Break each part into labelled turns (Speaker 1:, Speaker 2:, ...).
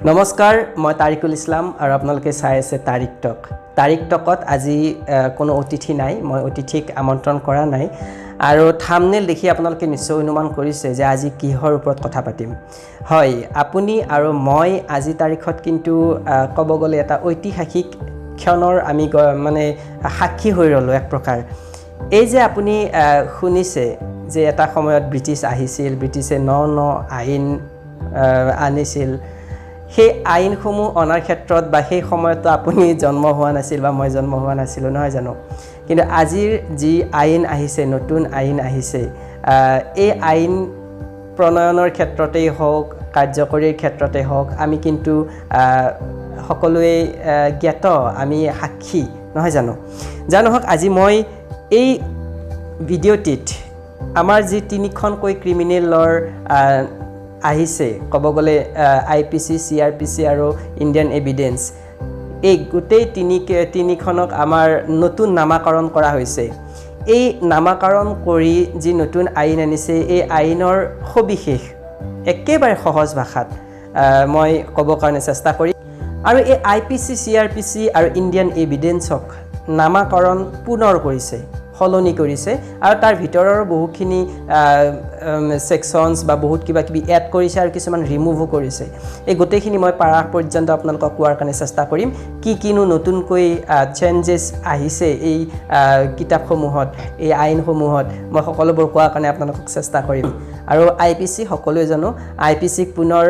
Speaker 1: নমস্কাৰ মই তাৰিকুল ইছলাম আৰু আপোনালোকে চাই আছে তাৰিক টকত আজি কোনো অতিথি নাই মই অতিথিক আমন্ত্ৰণ কৰা নাই আৰু থাম্বনেল দেখি আপোনালোকে নিশ্চয় অনুমান কৰিছে যে আজি কিহৰ ওপৰত কথা পাতিম হয় আপুনি আৰু মই আজি তাৰিখত কিন্তু ক'ব গ'লে এটা ঐতিহাসিক ক্ষণৰ আমি মানে সাক্ষী হৈ ৰ'লো এক প্ৰকাৰ এই যে আপুনি শুনিছে যে এটা সময়ত ব্ৰিটিছ আহিছিল ব্ৰিটিছে ন আইন আনিছিল সেই আইনসমূহ অনাৰ ক্ষেত্ৰত বা সেই সময়তো আপুনি জন্ম হোৱা নাছিল বা মই জন্ম হোৱা নাছিলোঁ নহয় জানো কিন্তু আজিৰ যি আইন আহিছে নতুন আইন আহিছে এই আইন প্ৰণয়নৰ ক্ষেত্ৰতেই হওক কাৰ্যকৰীৰ ক্ষেত্ৰতে হওক আমি কিন্তু সকলোৱে জ্ঞাত আমি সাক্ষী নহয় জানো জানো হওক আজি মই এই ভিডিঅ'টিত আমাৰ যি তিনিখনকৈ ক্ৰিমিনেলৰ আহিছে ক'ব গ'লে IPC CRPC আৰু ইণ্ডিয়ান এভিডেন্স এই গোটেই তিনিখনক আমাৰ নতুন নামাকৰণ কৰা হৈছে এই নামাকৰণ কৰি যি নতুন আইন আনিছে এই আইনৰ সবিশেষ একেবাৰে সহজ ভাষাত মই ক'ব কাৰণে চেষ্টা কৰিম আৰু এই IPC CRPC আৰু ইণ্ডিয়ান এভিডেন্সক নামাকৰণ পুনৰ কৰিছে হলনি কৰিছে আৰু তাৰ ভিতৰৰ বহুখিনি সেকশনস বা বহুত কিবা কিবি এড কৰিছে আৰু কিছুমান ৰিমুভো কৰিছে এই গোটেইখিনি মই পাৰা পৰ্যন্ত আপোনালোকক কোৱাৰ কাৰণে চেষ্টা কৰিম কিনো নতুনকৈ চেঞ্জেছ আহিছে এই কিতাপসমূহত এই আইনসমূহত মই সকলোবোৰ কোৱাৰ কাৰণে আপোনালোকক চেষ্টা কৰিম আৰু IPC সকলোৱে জানো IPC পুনৰ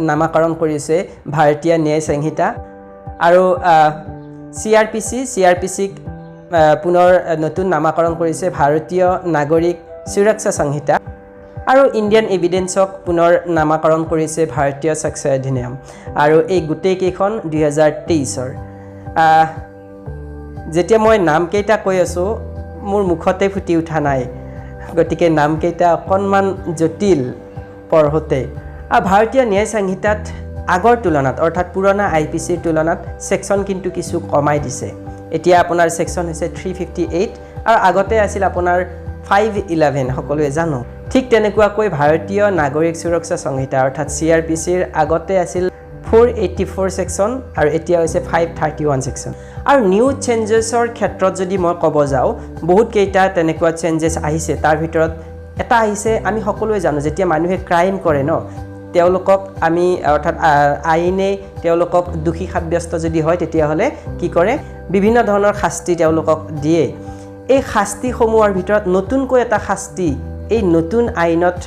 Speaker 1: নামাকৰণ কৰিছে ভাৰতীয় ন্যায় সংহিতা আৰু CRPC পুনৰ নতুন নামাকৰণ কৰিছে ভাৰতীয় নাগৰিক সুৰক্ষা সংহিতা আৰু ইণ্ডিয়ান এভিডেন্সক পুনৰ নামাকৰণ কৰিছে ভাৰতীয় সাক্ষ্য অধিনিয়ম আৰু এই গোটেই কেইখন 2023ৰ যেতিয়া মই নামকেইটা কৈ আছো মোৰ মুখতে ফুটি উঠা নাই গতিকে নামকেইটা অকণমান জটিল পঢ়োতে আৰু ভাৰতীয় ন্যায় সংহিতাত আগৰ তুলনাত অৰ্থাৎ পুৰণা IPCৰ তুলনাত সেকশন কিন্তু কিছু কমাই দিছে এতিয়া আপোনাৰ সেকশন হৈছে 358 আৰু আগতে আছিল আপোনাৰ 511 সকলোৱে জানো ঠিক তেনেকুৱাকৈ ভাৰতীয় নাগৰিক সুৰক্ষা সংহিতা অৰ্থাৎ CRPCৰ আগতে আছিল 484 সেকশন আৰু এতিয়া হৈছে 531 সেকশন আৰু নিউ চেঞ্জেছৰ ক্ষেত্ৰত যদি মই ক'ব যাওঁ বহুত কেইটা তেনেকুৱা চেঞ্জেছ আহিছে তাৰ ভিতৰত এটা আহিছে আমি সকলোৱে জানো যেতিয়া মানুহে ক্ৰাইম কৰে ন তেওঁলোকক আমি অৰ্থাৎ আইনে তেওঁলোকক দোষী সাব্যস্ত যদি হয় তেতিয়াহলে কি কৰে বিভিন্ন ধৰণৰ শাস্তি তেওঁলোকক দিয়ে এই শাস্তিসমূহৰ ভিতৰত নতুনকৈ এটা শাস্তি এই নতুন আইনত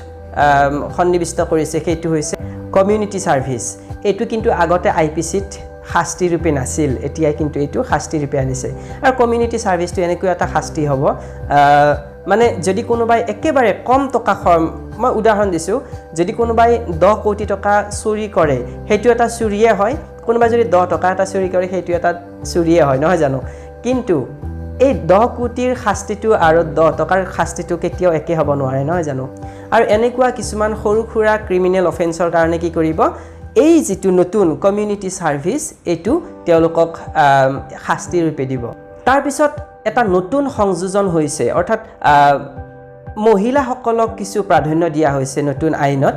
Speaker 1: সন্নিবিষ্ট কৰিছে সেইটো হৈছে কমিউনিটি সাৰ্ভিস এইটো কিন্তু আগতে IPCত শাস্তি ৰূপে নাছিল এতিয়া কিন্তু এইটো শাস্তি ৰূপে আনিছে আৰু কমিউনিটি সাৰ্ভিসটো এনেকৈ এটা শাস্তি হ'ব মানে যদি কোনোবাই একেবাৰে কম টকা মই উদাহৰণ দিছো যদি কোনোবাই 10 কোটি টকা চুৰি কৰে হেতু এটা চুৰিয়ে হয় কোনোবাই যদি 10 টকা এটা চুৰি কৰে হেতু এটা চুৰিয়ে হয় নহয় জানো কিন্তু এই 10 কোটিৰ শাস্তিটো আৰু 10 টকাৰ শাস্তিটো কেতিয়াও একে হ'ব নোৱাৰে নহয় জানো আৰু এনেকুৱা কিছুমান সৰু খুৰা ক্ৰিমিনেল অফেন্সৰ কাৰণে কি কৰিব এই যেটো নতুন কমিউনিটি সাৰ্ভিস এটো তেওঁলোকক শাস্তি ৰূপে দিব তাৰ পিছত এটা নতুন সংযোজন হৈছে অৰ্থাৎ মহিলাসকলক কিছু প্ৰাধান্য দিয়া হৈছে নতুন আইনত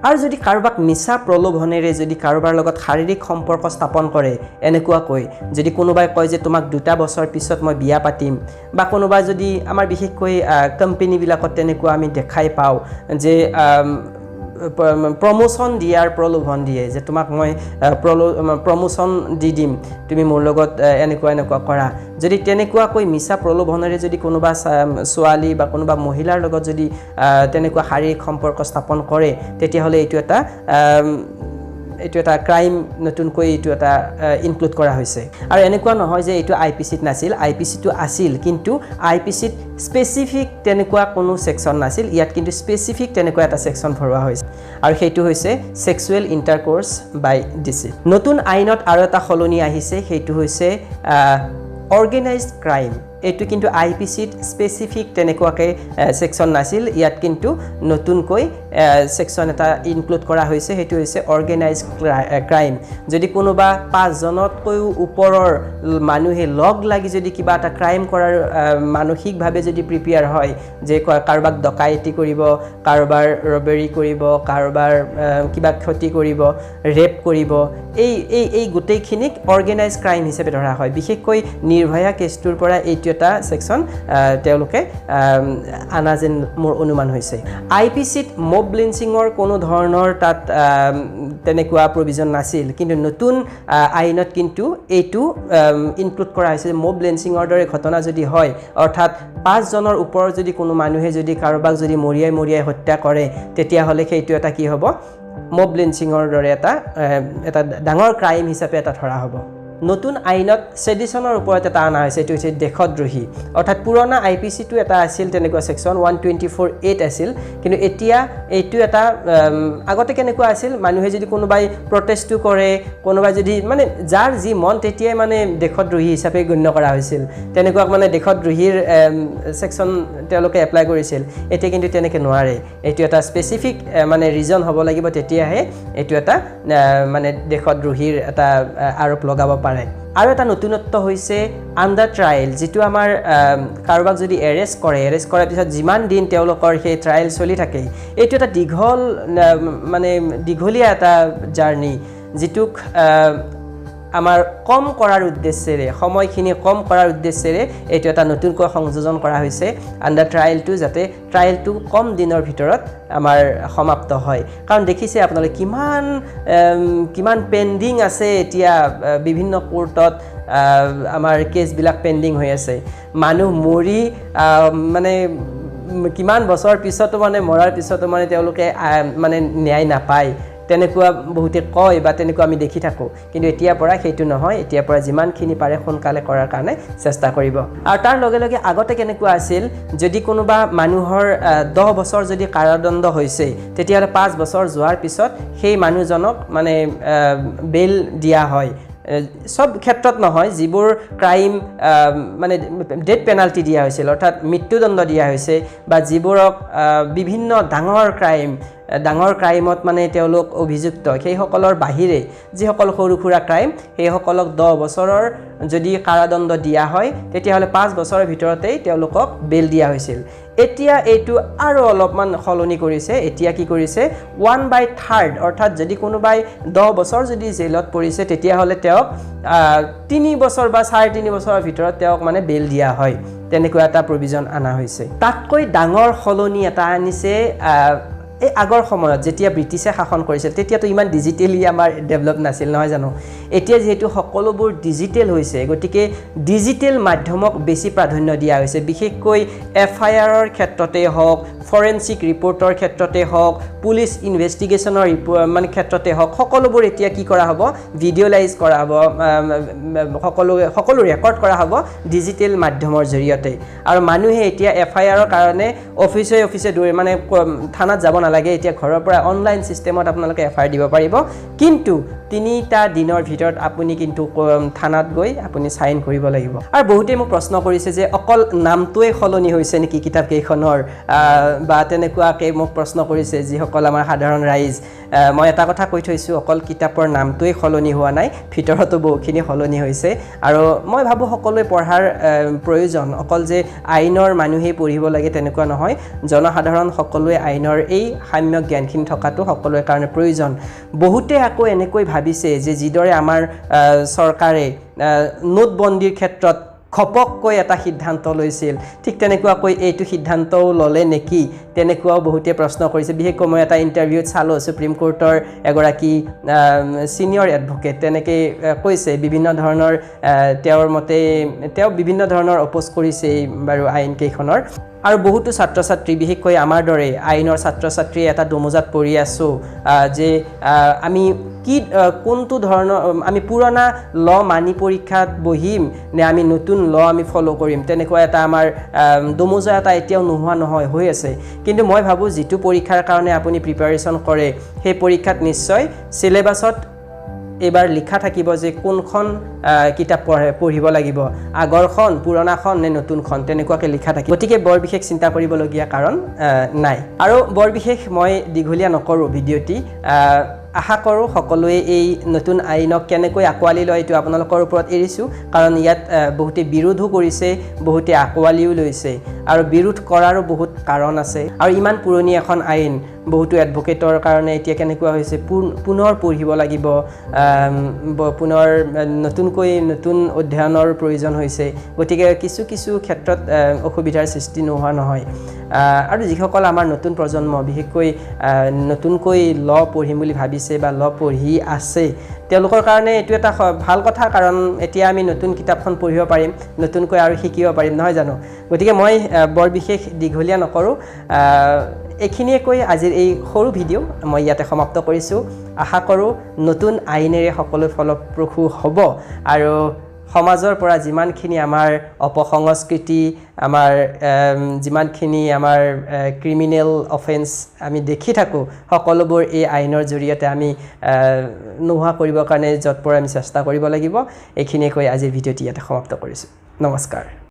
Speaker 1: আৰু যদি কাৰোবাক মিছা প্ৰলোভনেৰে যদি কাৰোবাৰ লগত শাৰীৰিক সম্পৰ্ক স্থাপন কৰে এনেকুৱাকৈ যদি কোনোবাই কয় যে তোমাক 2 বছৰ পিছত মই বিয়া পাতিম বা কোনোবাই যদি আমাৰ বিশেষকৈ কোম্পানী বিলাকত তেনেকুৱা আমি দেখাই পাওঁ যে প্ৰমোশন দিয়াৰ প্ৰলোভন দিয়ে যে তোমাক মই প্ৰমোশন দি দিম তুমি মোৰ লগত এনেকুৱা কৰা যদি তেনেকুৱাকৈ মিছা প্ৰলোভনেৰে যদি কোনোবা ছোৱালী বা কোনোবা মহিলাৰ লগত যদি তেনেকুৱা শাৰীৰিক সম্পৰ্ক স্থাপন কৰে তেতিয়াহলে এইটো এটা ক্ৰাইম নতুনকৈ এইটো এটা ইনক্লুড কৰা হৈছে আৰু এনেকুৱা নহয় যে এইটো IPCত নাছিল IPCটো আছিল কিন্তু IPCত স্পেসিফিক তেনেকুৱা কোনো সেকশন নাছিল ইয়াত কিন্তু স্পেসিফিক তেনেকুৱা এটা সেকশন ভৰোৱা হৈছে আৰু সেইটো হৈছে সেক্সুৱেল ইন্টাৰকোৰ্স বাই ডিসিট নতুন আইনত আৰু এটা হলনি আহিছে সেইটো হৈছে অৰ্গেনাইজড ক্ৰাইম এইটো কিন্তু IPCত স্পেসিফিক তেনেকুৱাকৈ সেকশন নাছিল ইয়াত কিন্তু নতুনকৈ সেকশন এটা ইনক্লুড কৰা হৈছে সেইটো হৈছে অৰ্গেনাইজ ক্ৰাইম যদি কোনোবা 5 জনতকৈও ওপৰৰ মানুহে লগ লাগি যদি কিবা এটা ক্ৰাইম কৰাৰ মানসিকভাৱে যদি প্ৰিপেয়াৰ হয় যে কাৰোবাক ডকাইতি কৰিব কাৰোবাৰ ৰবেৰী কৰিব কাৰোবাৰ কিবা ক্ষতি কৰিব ৰেপ কৰিব এই গোটেইখিনিক অৰ্গেনাইজ ক্ৰাইম হিচাপে ধৰা হয় বিশেষকৈ নিৰ্ভয়া কেছটোৰ পৰা এইটো এটা সেকশন তেওঁলোকে আনা যেন মোৰ অনুমান হৈছে আইপিচিত মব লিঞ্চিঙৰ কোনো ধৰণৰ তাত তেনেকুৱা প্ৰভিজন নাছিল কিন্তু নতুন আইনত কিন্তু এইটো ইনক্লুড কৰা হৈছে মব লিঞ্চিঙৰ দৰে ঘটনা যদি হয় অৰ্থাৎ 5 জনৰ ওপৰত যদি কোনো মানুহে যদি কাৰোবাক যদি মৰিয়াই হত্যা কৰে তেতিয়াহ'লে সেইটো এটা কি হ'ব মব লিঞ্চিঙৰ দৰে এটা ডাঙৰ ক্ৰাইম হিচাপে এটা ধৰা হ'ব নতুন আইনত সেডিশনৰ ওপৰত এটা আনা হৈছে এটো হৈছে দেশদ্ৰোহী অৰ্থাৎ পুৰণা আইপিসিটো এটা আছিল তেনেকুৱা সেকশন 124(8) আছিল কিন্তু এতিয়া এইটো এটা আগতে কেনেকুৱা আছিল মানুহে যদি কোনোবাই প্ৰটেষ্ট কৰে কোনোবাই যদি মানে যাৰ যি মন তেতিয়াই মানে দেশদ্ৰোহী হিচাপে গণ্য কৰা হৈছিল তেনেকুৱা মানে দেশদ্ৰোহীৰ সেকশন তেওঁলোকে এপ্লাই কৰিছিল এতিয়া কিন্তু তেনেকৈ নোৱাৰে এইটো এটা স্পেসিফিক মানে ৰিজন হ'ব লাগিব তেতিয়াহে এইটো এটা মানে দেশদ্ৰোহীৰ এটা আৰোপ লগাব আৰু এটা নতুনত্ব হৈছে আন্ডাৰ ট্ৰায়াল যেটো আমাৰ কাৰোবাক যদি এৰেষ্ট কৰাৰ পিছত যিমান দিন তেওঁলোকৰ সেই ট্ৰায়াল চলি থাকে এইটো এটা দীঘলীয়া এটা জাৰ্নি যেটোক আমাৰ কম কৰাৰ উদ্দেশ্যেৰে সময়খিনি কম কৰাৰ উদ্দেশ্যেৰে এইটো এটা নতুনকৈ সংযোজন কৰা হৈছে আন্ডাৰ ট্ৰায়ালটো যাতে ট্ৰায়ালটো কম দিনৰ ভিতৰত আমাৰ সমাপ্ত হয় কাৰণ দেখিছে আপোনালোকে কিমান পেন্ডিং আছে এতিয়া বিভিন্ন কোৰ্টত আমাৰ কেছবিলাক পেন্ডিং হৈ আছে মানুহ মৰি মানে কিমান বছৰ পিছতো মানে মৰাৰ পিছতো মানে তেওঁলোকে মানে ন্যায় নাপায় তেনেকুৱা বহুতে কয় বা তেনেকুৱা আমি দেখি থাকো কিন্তু এতিয়াৰ পৰা সেইটো নহয় এতিয়াৰ পৰা যিমানখিনি পাৰে সোনকালে কৰাৰ কাৰণে চেষ্টা কৰিব আৰু তাৰ লগে লগে আগতে কেনেকুৱা আছিল যদি কোনোবা মানুহৰ 10 বছৰ যদি কাৰাদণ্ড হৈছে তেতিয়াহ'লে 5 বছৰ যোৱাৰ পিছত সেই মানুহজনক মানে বেল দিয়া হয় সব ক্ষেত্ৰত নহয় যিবোৰ ক্ৰাইম মানে ডেথ পেনাল্টি দিয়া হৈছিল অৰ্থাৎ মৃত্যুদণ্ড দিয়া হৈছে বা যিবোৰক বিভিন্ন ডাঙৰ ক্ৰাইমত মানে তেওঁলোক অভিযুক্ত সেইসকলৰ বাহিৰে যিসকল সৰু সুৰা ক্ৰাইম সেইসকলক 10 বছৰৰ যদি কাৰাদণ্ড দিয়া হয় তেতিয়াহ'লে 5 বছৰৰ ভিতৰতেই তেওঁলোকক বেল দিয়া হৈছিল এতিয়া এইটো আৰু অলপমান সলনি কৰিছে এতিয়া কি কৰিছে 1/3 অৰ্থাৎ যদি কোনোবাই 10 বছৰ যদি জেলত পৰিছে তেতিয়াহ'লে তেওঁক 3 বছৰ বা 3.5 বছৰৰ ভিতৰত তেওঁক মানে বেল দিয়া হয় তেনেকুৱা এটা প্ৰভিজন আনা হৈছে তাতকৈ ডাঙৰ সলনি এটা আনিছে এই আগৰ সময়ত যেতিয়া ব্ৰিটিছে শাসন কৰিছিল তেতিয়াতো ইমান ডিজিটেলি আমাৰ ডেভেলপ নাছিল নহয় জানো এতিয়া যেহেতু সকলোবোৰ ডিজিটেল হৈছে গতিকে ডিজিটেল মাধ্যমক বেছি প্ৰাধান্য দিয়া হৈছে বিশেষকৈ এফআইআৰৰ ক্ষেত্ৰতে হওক ফৰেনসিক ৰিপৰ্টৰ ক্ষেত্ৰতে হওক পুলিশ ইনভেষ্টিগেশ্যনৰ মানে ক্ষেত্ৰতে হওক সকলোবোৰ এতিয়া কি কৰা হ'ব ভিডিঅ'লাইজ কৰা হ'ব সকলো ৰেকৰ্ড কৰা হ'ব ডিজিটেল মাধ্যমৰ জৰিয়তে আৰু মানুহে এতিয়া এফআইআৰৰ কাৰণে অফিচে দৌৰে মানে থানাত যাব নালাগে এতিয়া ঘৰৰ পৰা অনলাইন সিস্টেমত আপোনালোকে এফআইআৰ দিব পাৰিব কিন্তু 3টা দিনৰ ভিতৰত আপুনি কিন্তু থানাত গৈ আপুনি সাইন কৰিব লাগিব আৰু বহুতে মোক প্ৰশ্ন কৰিছে যে অকল নামটোৱে খলনি হৈছে নেকি কিতাপ কেইখনৰ বা তেনেকুৱাকৈ মোক প্ৰশ্ন কৰিছে যিসকল আমাৰ সাধাৰণ ৰাইজ মই এটা কথা কৈ থৈছো অকল কিতাপৰ নামটোৱে খলনি হোৱা নাই ভিতৰতো বহুখিনি খলনি হৈছে আৰু মই ভাবো সকলোৱে পঢ়াৰ প্ৰয়োজন অকল যে আইনৰ মানুহে পঢ়িব লাগে তেনেকুৱা নহয় জনসাধাৰণ সকলোৱে আইনৰ এই সাম্যক জ্ঞানখিনি থকাটো সকলোৰে কাৰণে প্ৰয়োজন বহুতে আকৌ এনেকৈ ভাবিছে যে যিদৰে আমাৰ চৰকাৰে নোটবন্দীৰ ক্ষেত্ৰত খপককৈ এটা সিদ্ধান্ত লৈছিল ঠিক তেনেকুৱাকৈ এইটো সিদ্ধান্তও ললে নেকি তেনেকুৱাও বহুতে প্ৰশ্ন কৰিছে বিশেষকৈ মই এটা ইন্টাৰভিউত চালো সুপ্ৰিম কোৰ্টৰ এগৰাকী সিনিয়ৰ এডভোকেট তেনেকৈ কৈছে বিভিন্ন ধৰণৰ তেওঁৰ মতে তেওঁ বিভিন্ন ধৰণৰ অপোজ কৰিছে বাৰু আইন কেইখনৰ আৰু বহুতো ছাত্ৰ ছাত্ৰী বিশেষকৈ আমাৰ দৰে আইনৰ ছাত্ৰ ছাত্ৰী এটা দমোজাত পৰি আছো যে আমি কি কোনটো ধৰণৰ আমি পুৰণা ল মানি পৰীক্ষাত বহিম নে আমি নতুন ল আমি ফলো কৰিম তেনেকুৱা এটা আমাৰ দমোজা এটা এতিয়াও নোহোৱা নহয় হৈ আছে কিন্তু মই ভাবো যেটো পৰীক্ষাৰ কাৰণে আপুনি প্ৰিপাৰেচন কৰে সেই পৰীক্ষাত নিশ্চয় সিলেবাছত এইবাৰ লিখা থাকিব যে কোনখন কিতাপ পঢ়িব লাগিব, আগৰখন, পুৰণাখন নে নতুনখন, তেনেকুৱাকৈ লিখা থাকিব। গতিকে বৰ বিশেষ চিন্তা কৰিবলগীয়া কাৰণ নাই। আৰু বৰ বিশেষ মই দীঘলীয়া নকৰোঁ ভিডিঅ'টি। আশা কৰোঁ সকলোৱে এই নতুন আইনক কেনেকৈ আঁকোৱালি লয় এইটো আপোনালোকৰ ওপৰত এৰিছোঁ, কাৰণ ইয়াত বহুতে বিৰোধো কৰিছে, বহুতে আঁকোৱালিও লৈছে, আৰু বিৰোধ কৰাৰো বহুত কাৰণ আছে। আৰু ইমান পুৰণি এখন আইন, বহুতো এডভকেটৰ কাৰণে এতিয়া কেনেকুৱা হৈছে, পুনৰ পঢ়িব লাগিব, পুনৰ নতুন অধ্যয়নৰ প্ৰয়োজন হৈছে। গতিকে কিছু কিছু ক্ষেত্ৰত অসুবিধাৰ সৃষ্টি নোহোৱা নহয়। আৰু যিসকল আমাৰ নতুন প্ৰজন্ম, বিশেষকৈ নতুনকৈ ল পঢ়িম বুলি ভাবিছে বা ল পঢ়ি আছে, তেওঁলোকৰ কাৰণে এইটো এটা ভাল কথা, কাৰণ এতিয়া আমি নতুন কিতাপখন পঢ়িব পাৰিম, নতুনকৈ আৰু শিকিব পাৰিম, নহয় জানো? গতিকে মই বৰ বিশেষ দীঘলীয়া নকৰোঁ। এইখিনিয়ে কৈ আজিৰ এই সৰু ভিডিঅ' মই ইয়াতে সমাপ্ত কৰিছোঁ। আশা কৰোঁ নতুন আইনেৰে সকলো ফলপ্ৰসূ হ'ব, আৰু সমাজৰ পৰা যিমানখিনি আমাৰ অপসংস্কৃতি, আমাৰ যিমানখিনি আমাৰ ক্ৰিমিনেল অফেন্স আমি দেখি থাকোঁ, সকলোবোৰ এই আইনৰ জৰিয়তে আমি নোহোৱা কৰিবৰ কাৰণে যৎপৰে আমি চেষ্টা কৰিব লাগিব। এইখিনিয়ে কৈ আজিৰ ভিডিঅ'টি ইয়াতে সমাপ্ত কৰিছোঁ। নমস্কাৰ।